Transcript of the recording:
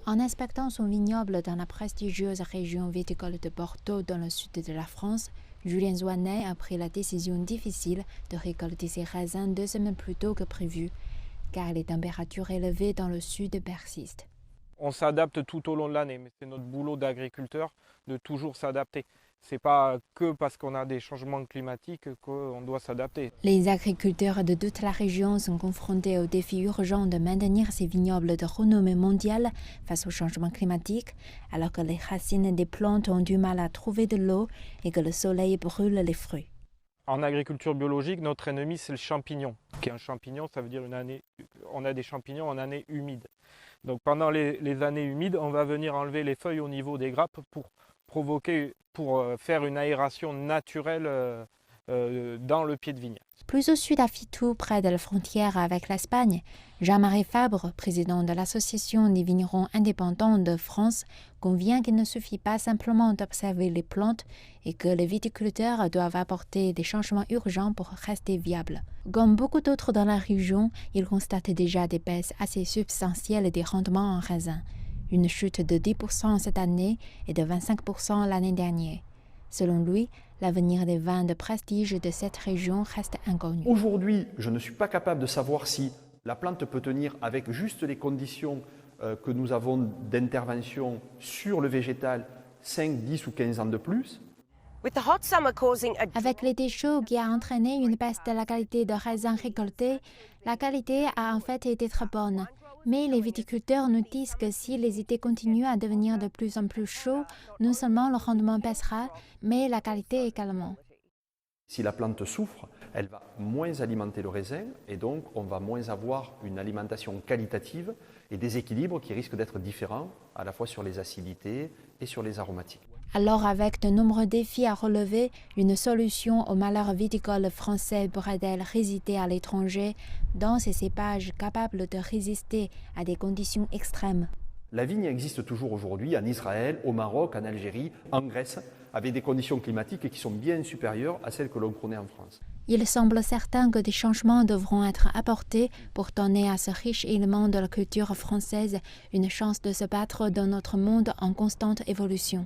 En inspectant son vignoble dans la prestigieuse région viticole de Bordeaux dans le sud de la France, Julien Zoinet a pris la décision difficile de récolter ses raisins 2 semaines plus tôt que prévu, car les températures élevées dans le sud persistent. On s'adapte tout au long de l'année, mais c'est notre boulot d'agriculteur de toujours s'adapter. Ce n'est pas que parce qu'on a des changements climatiques qu'on doit s'adapter. Les agriculteurs de toute la région sont confrontés au défi urgent de maintenir ces vignobles de renommée mondiale face au changement climatique, alors que les racines des plantes ont du mal à trouver de l'eau et que le soleil brûle les fruits. En agriculture biologique, notre ennemi, c'est le champignon. Un champignon, ça veut dire on a des champignons en année humide. Donc pendant les années humides, on va venir enlever les feuilles au niveau des grappes pour faire une aération naturelle dans le pied de vigne. Plus au sud à Fitou, près de la frontière avec l'Espagne, Jean-Marie Fabre, président de l'Association des vignerons indépendants de France, convient qu'il ne suffit pas simplement d'observer les plantes et que les viticulteurs doivent apporter des changements urgents pour rester viables. Comme beaucoup d'autres dans la région, il constate déjà des baisses assez substantielles des rendements en raisin, une chute de 10% cette année et de 25% l'année dernière. Selon lui, l'avenir des vins de prestige de cette région reste inconnu. Aujourd'hui, je ne suis pas capable de savoir si la plante peut tenir avec juste les conditions que nous avons d'intervention sur le végétal 5, 10 ou 15 ans de plus. Avec l'été chaud qui a entraîné une baisse de la qualité de raisin récolté, la qualité a en fait été très bonne. Mais les viticulteurs nous disent que si les étés continuent à devenir de plus en plus chauds, non seulement le rendement baissera, mais la qualité également. Si la plante souffre, elle va moins alimenter le raisin et donc on va moins avoir une alimentation qualitative et des équilibres qui risquent d'être différents à la fois sur les acidités et sur les aromatiques. Alors avec de nombreux défis à relever, une solution au malheur viticole français pourrait-elle résider à l'étranger dans ces cépages capables de résister à des conditions extrêmes? La vigne existe toujours aujourd'hui en Israël, au Maroc, en Algérie, en Grèce, avec des conditions climatiques qui sont bien supérieures à celles que l'on connaît en France. Il semble certain que des changements devront être apportés pour donner à ce riche élément de la culture française une chance de se battre dans notre monde en constante évolution.